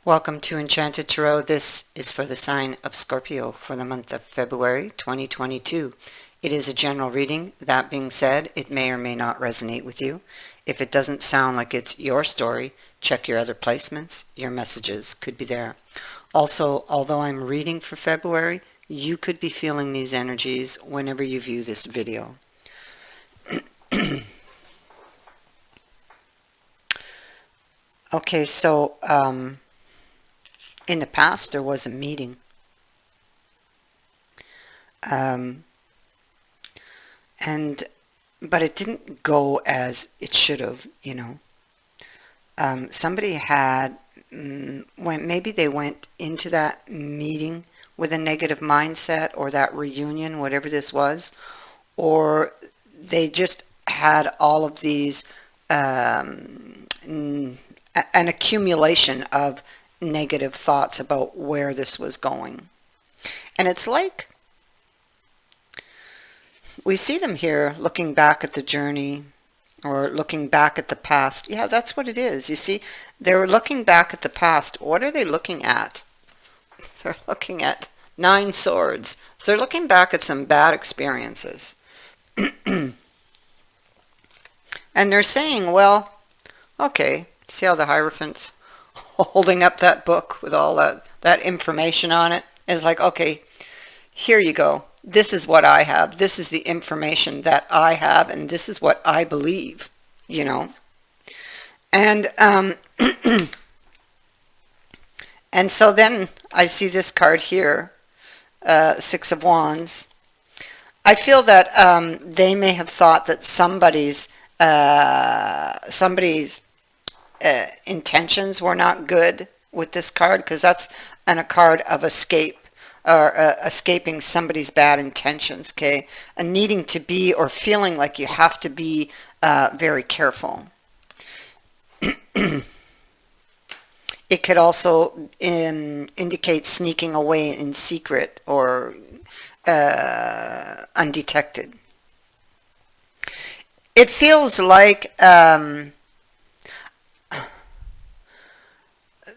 Welcome to Enchanted Tarot. This is for the sign of Scorpio for the month of February 2022. It is a general reading. That being said, it may or may not resonate with you. If it doesn't sound like it's your story, check your other placements. Your messages could be there. Also, although I'm reading for February, you could be feeling these energies whenever you view this video. Okay, so in the past there was a meeting. But it didn't go as it should have, you know. Somebody had, maybe they went into that meeting with a negative mindset, or that reunion, whatever this was, or they just had all of these, an accumulation of negative thoughts about where this was going. And it's like, we see them here looking back at the journey or looking back at the past. Yeah, that's what it is. You see, they're looking back at the past. What are they looking at? They're looking at 9 swords. They're looking back at some bad experiences. And they're saying, well, okay, see how the Hierophant's holding up that book with all that information on it? It's like, okay, here you go. This is what I have. This is the information that I have, and this is what I believe, you know. And and so then I see this card here, 6 of Wands. I feel that they may have thought that somebody's intentions were not good with this card, because that's a card of escape, or escaping somebody's bad intentions, okay? And needing to be, or feeling like you have to be very careful. It could also indicate sneaking away in secret or undetected. It feels like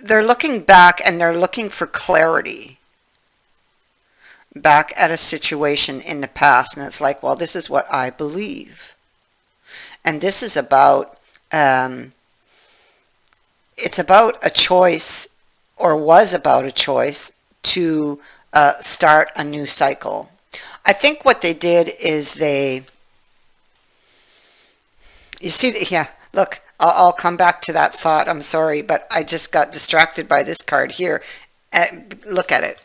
they're looking back and they're looking for clarity back at a situation in the past, and it's like, well, this is what I believe, and this is about it's about a choice, or was about a choice to start a new cycle. I think what they did is you see, yeah, look, I'll come back to that thought. I'm sorry, but I just got distracted by this card here. Look at it.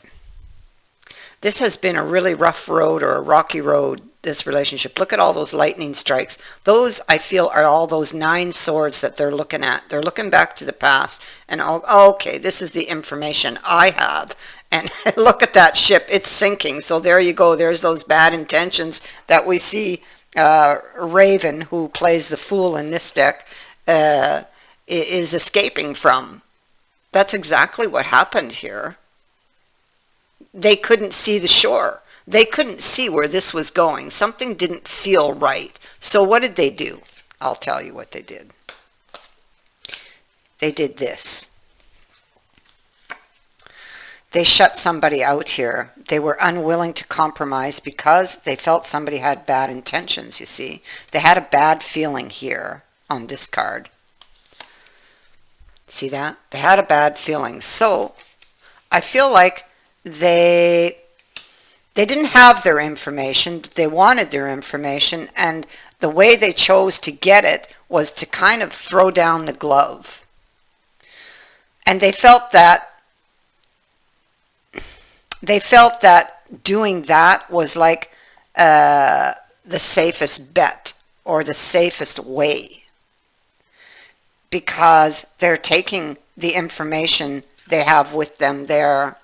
This has been a really rough road, or a rocky road, this relationship. Look at all those lightning strikes. Those, I feel, are all those 9 swords that they're looking at. They're looking back to the past. And, okay, this is the information I have. And look at that ship. It's sinking. So there you go. There's those bad intentions that we see. Raven, who plays the Fool in this deck, is escaping from. That's exactly what happened here. They couldn't see the shore. They couldn't see where this was going. Something didn't feel right. So what did they do? I'll tell you what they did. They did this. They shut somebody out here. They were unwilling to compromise because they felt somebody had bad intentions, you see. They had a bad feeling here on this card. See that? They had a bad feeling. So I feel like they didn't have their information. They wanted their information, and the way they chose to get it was to kind of throw down the glove. And they felt that doing that was like the safest bet, or the safest way, because they're taking the information they have with them there,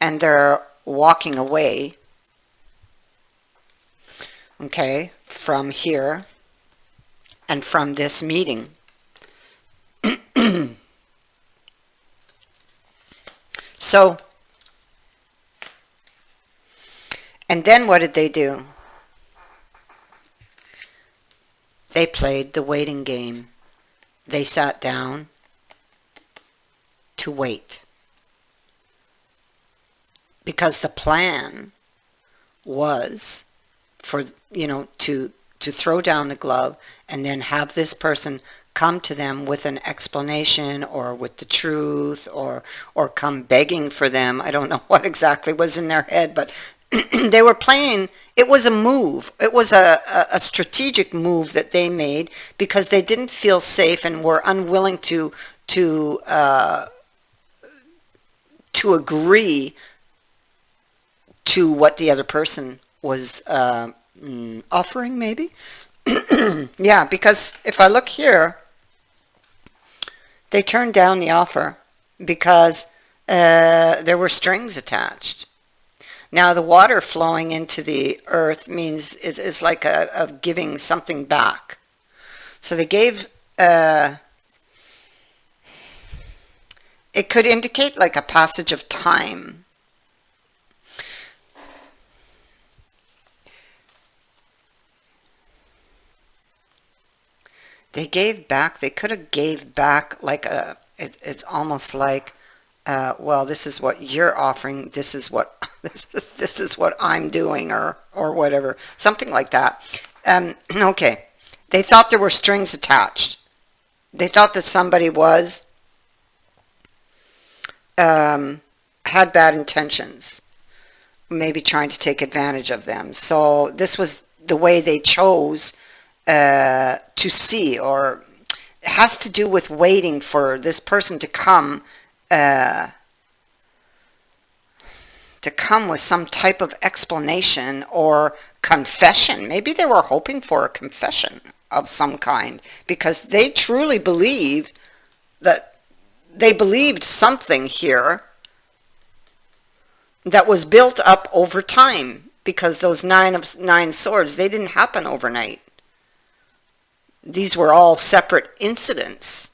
and they're walking away, okay, from here and from this meeting. So, and then what did they do? They played the waiting game. They sat down to wait. Because the plan was for, to throw down the glove and then have this person come to them with an explanation or with the truth, or come begging for them. I don't know what exactly was in their head, but they were playing. It was a move. It was a strategic move that they made because they didn't feel safe and were unwilling to agree to what the other person was offering, maybe. Yeah, because if I look here, they turned down the offer because there were strings attached. Now, the water flowing into the earth means it's like a giving something back. So they gave, it could indicate like a passage of time. They gave back. They could have gave back like it's almost like, well, this is what you're offering. This is what this is what I'm doing, or whatever, something like that. Okay, they thought there were strings attached. They thought that somebody was had bad intentions, maybe trying to take advantage of them. So this was the way they chose to see, or it has to do with waiting for this person to come with some type of explanation or confession. Maybe they were hoping for a confession of some kind because they truly believed that they believed something here that was built up over time, because those nine swords, they didn't happen overnight. These were all separate incidents.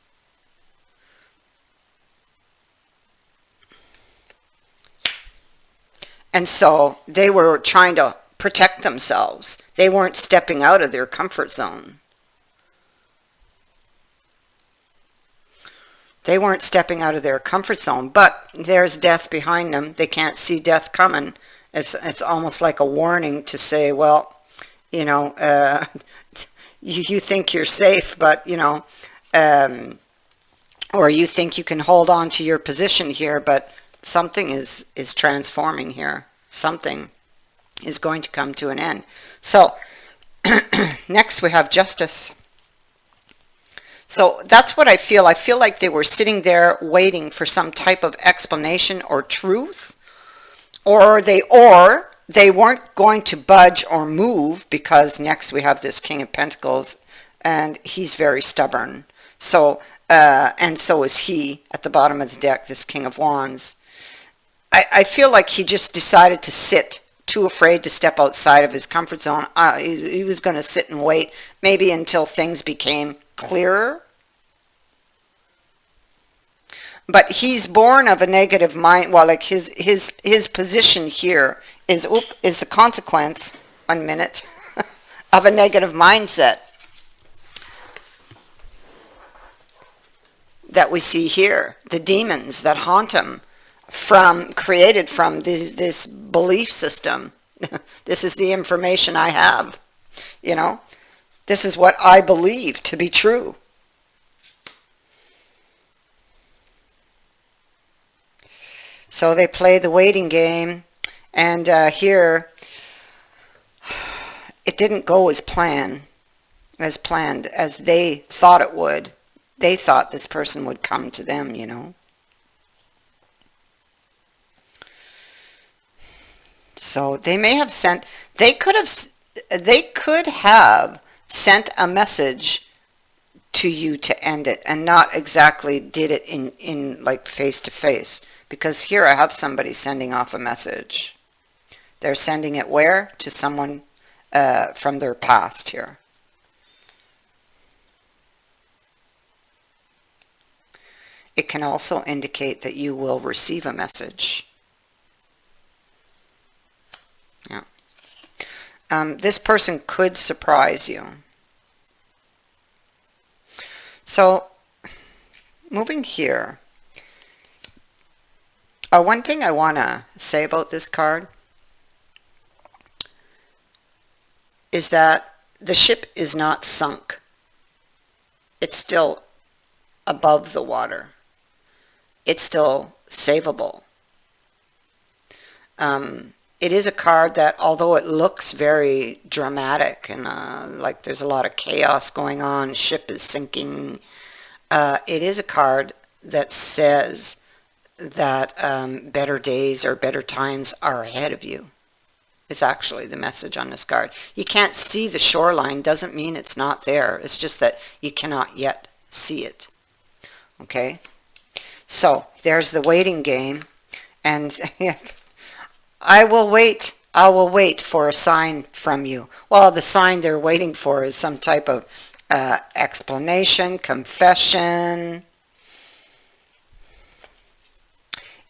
And so they were trying to protect themselves. They weren't stepping out of their comfort zone. They weren't stepping out of their comfort zone, but there's death behind them. They can't see death coming. It's almost like a warning to say, well, you think you're safe, but, or you think you can hold on to your position here, but something is transforming here. Something is going to come to an end. So, next we have justice. So that's what I feel. I feel like they were sitting there waiting for some type of explanation or truth, or they weren't going to budge or move, because next we have this King of Pentacles, and he's very stubborn. So, and so is he at the bottom of the deck, this King of Wands. I feel like he just decided to sit, too afraid to step outside of his comfort zone. He was going to sit and wait, maybe until things became clearer. But he's born of a negative mind. Well, like his position here is the consequence, 1 minute, of a negative mindset that we see here. The demons that haunt him, created from this belief system. This is the information I have. This is what I believe to be true. So they play the waiting game, and here it didn't go as planned, as they thought it would. They thought this person would come to them, So they may have they could have sent a message to you to end it, and not exactly did it in like face to face. Because here I have somebody sending off a message. They're sending it where? To someone from their past here. It can also indicate that you will receive a message. Yeah. This person could surprise you. So, moving here. One thing I want to say about this card is that the ship is not sunk. It's still above the water. It's still savable. It is a card that, although it looks very dramatic and like there's a lot of chaos going on, ship is sinking, it is a card that says that better days or better times are ahead of you. It's actually the message on this card. You can't see the shoreline doesn't mean it's not there. It's just that you cannot yet see it. Okay? So, there's the waiting game. And I will wait. I will wait for a sign from you. Well, the sign they're waiting for is some type of explanation, confession.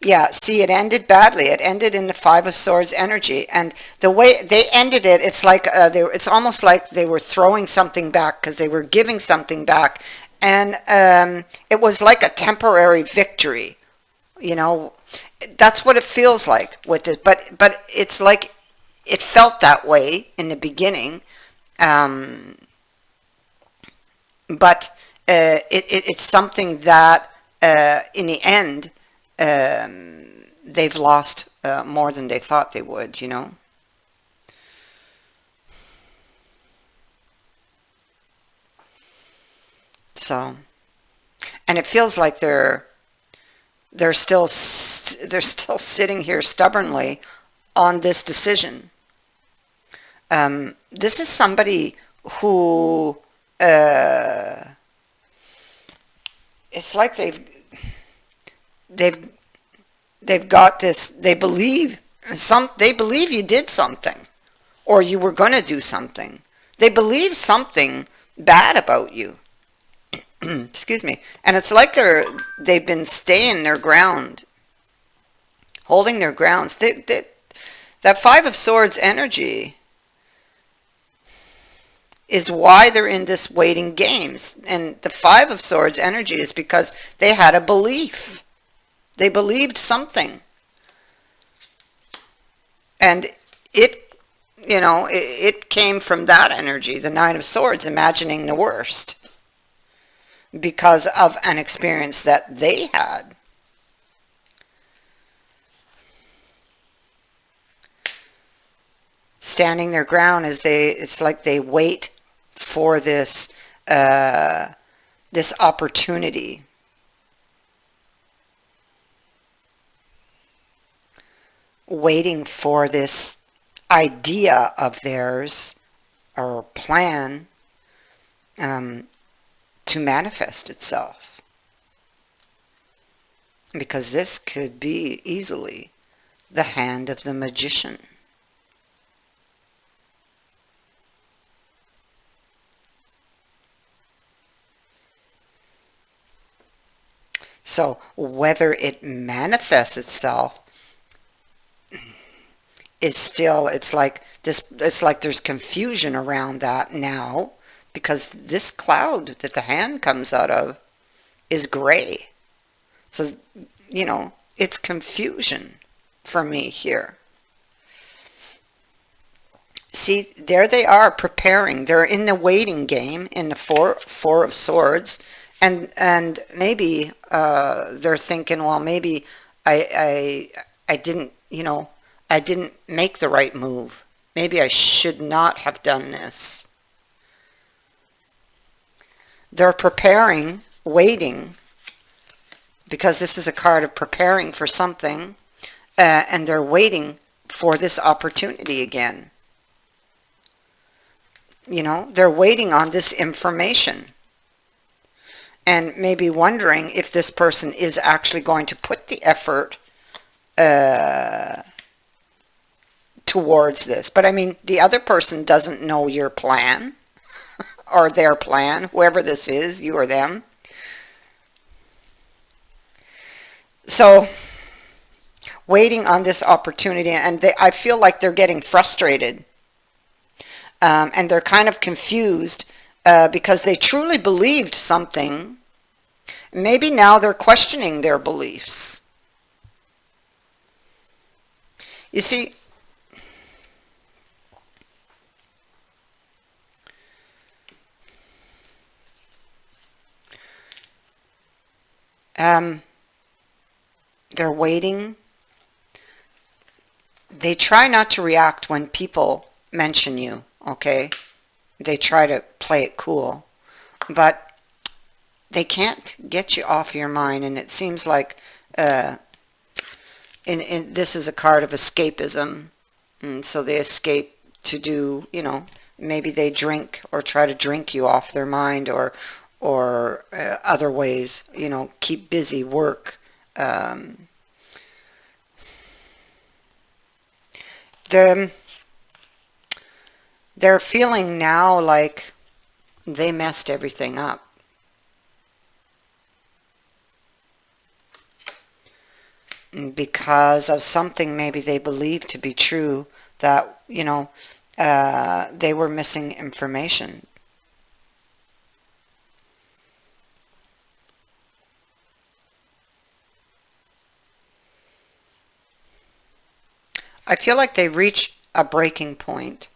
Yeah, see, it ended badly. It ended in the Five of Swords energy, and the way they ended it, it's like it's almost like they were throwing something back because they were giving something back, and it was like a temporary victory. You know, that's what it feels like with it. But it's like it felt that way in the beginning, but it's something that in the end. They've lost more than they thought they would, you know. So, and it feels like they're still sitting here stubbornly on this decision. This is somebody who it's like they've got this, they believe you did something or you were going to do something. They believe something bad about you. Excuse me. And it's like they've been staying their ground, holding their grounds. That Five of Swords energy is why they're in this waiting games. And the Five of Swords energy is because they had a belief. They believed something. And it, you know, it came from that energy, the Nine of Swords, imagining the worst because of an experience that they had. Standing their ground as it's like they wait for this this opportunity. Waiting for this idea of theirs or plan to manifest itself. Because this could be easily the hand of the magician. So whether it manifests itself is still, it's like there's confusion around that now, because this cloud that the hand comes out of is gray. So, you know, it's confusion for me here. See, there they are preparing. They're in the waiting game in the Four of Swords. And maybe they're thinking, well, maybe I didn't, you know, I didn't make the right move. Maybe I should not have done this. They're preparing, waiting, because this is a card of preparing for something, and they're waiting for this opportunity again. You know, they're waiting on this information. And maybe wondering if this person is actually going to put the effort towards this. But I mean, the other person doesn't know your plan or their plan, whoever this is, you or them. So, waiting on this opportunity, and I feel like they're getting frustrated. And they're kind of confused because they truly believed something. Maybe now they're questioning their beliefs. You see, they're waiting. They try not to react when people mention you, okay? They try to play it cool, but they can't get you off your mind, and it seems like this is a card of escapism, and so they escape to do, maybe they drink or try to drink you off their mind, or other ways, keep busy, work. They're feeling now like they messed everything up. Because of something maybe they believed to be true, that, they were missing information. I feel like they reach a breaking point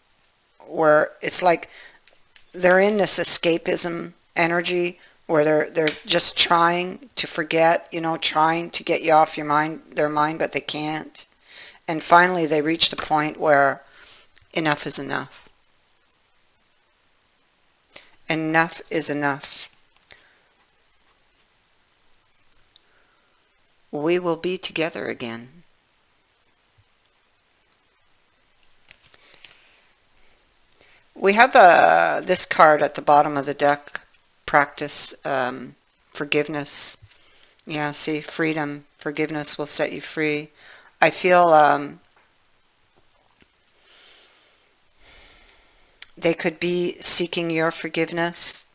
where it's like they're in this escapism energy where they're just trying to forget, trying to get you off their mind, but they can't. And finally they reach the point where enough is enough. Enough is enough. We will be together again. We have this card at the bottom of the deck, practice forgiveness. Yeah, see, freedom, forgiveness will set you free. I feel they could be seeking your forgiveness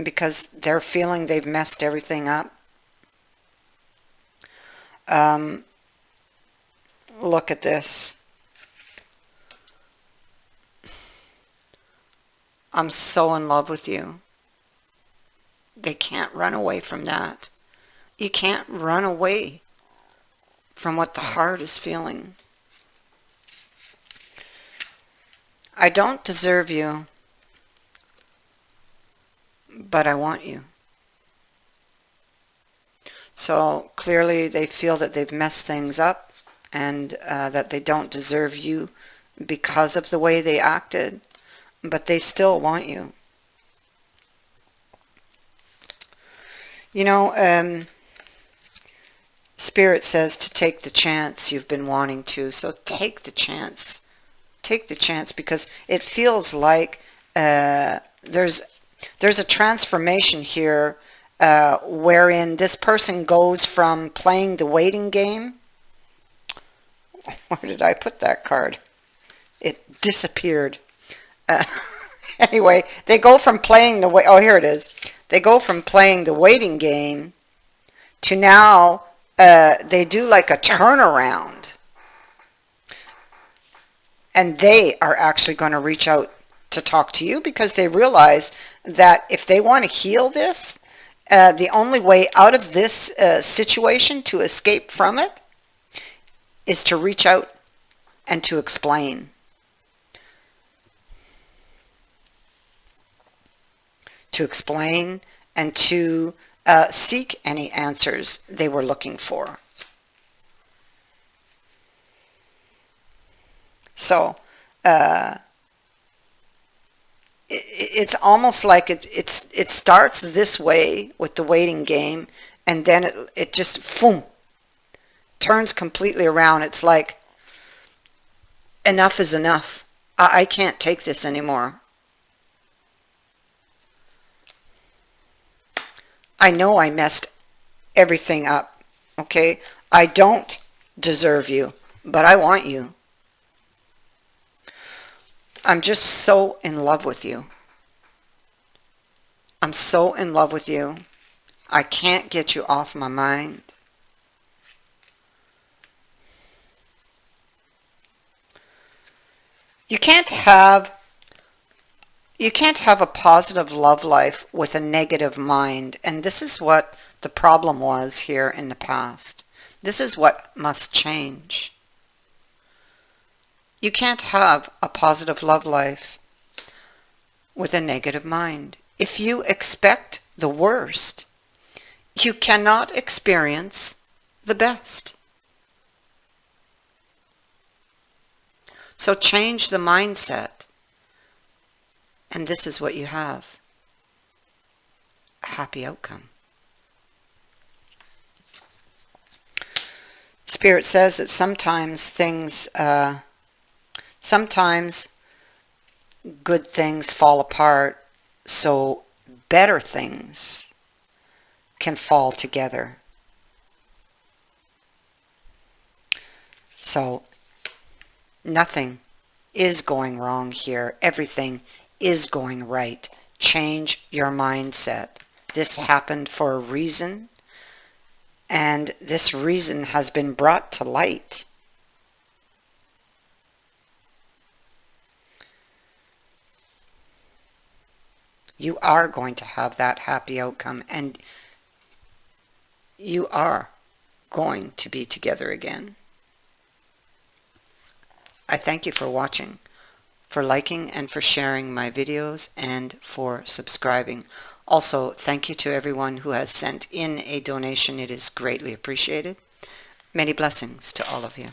because they're feeling they've messed everything up. Look at this. I'm so in love with you. They can't run away from that. You can't run away from what the heart is feeling. I don't deserve you, but I want you. So clearly they feel that they've messed things up, and that they don't deserve you because of the way they acted. But they still want you. Spirit says to take the chance you've been wanting to. So take the chance. Take the chance, because it feels like there's a transformation here wherein this person goes from playing the waiting game. Where did I put that card? It disappeared. Anyway, they go from playing here it is. They go from playing the waiting game to now they do like a turnaround, and they are actually going to reach out to talk to you because they realize that if they want to heal this, the only way out of this situation, to escape from it, is to reach out and to explain. To explain and to seek any answers they were looking for. So it's almost like it starts this way with the waiting game, and then it just boom, turns completely around. It's like enough is enough. I can't take this anymore. I know I messed everything up, okay? I don't deserve you, but I want you. I'm just so in love with you. I'm so in love with you. I can't get you off my mind. You can't have a positive love life with a negative mind, and this is what the problem was here in the past. This is what must change. You can't have a positive love life with a negative mind. If you expect the worst, you cannot experience the best. So change the mindset, and this is what you have. A happy outcome. Spirit says that sometimes sometimes good things fall apart so better things can fall together. So nothing is going wrong here. Everything is going right. Change your mindset. This happened for a reason, and this reason has been brought to light. You are going to have that happy outcome, and you are going to be together again. I thank you for watching, for liking and for sharing my videos, and for subscribing. Also, thank you to everyone who has sent in a donation. It is greatly appreciated. Many blessings to all of you.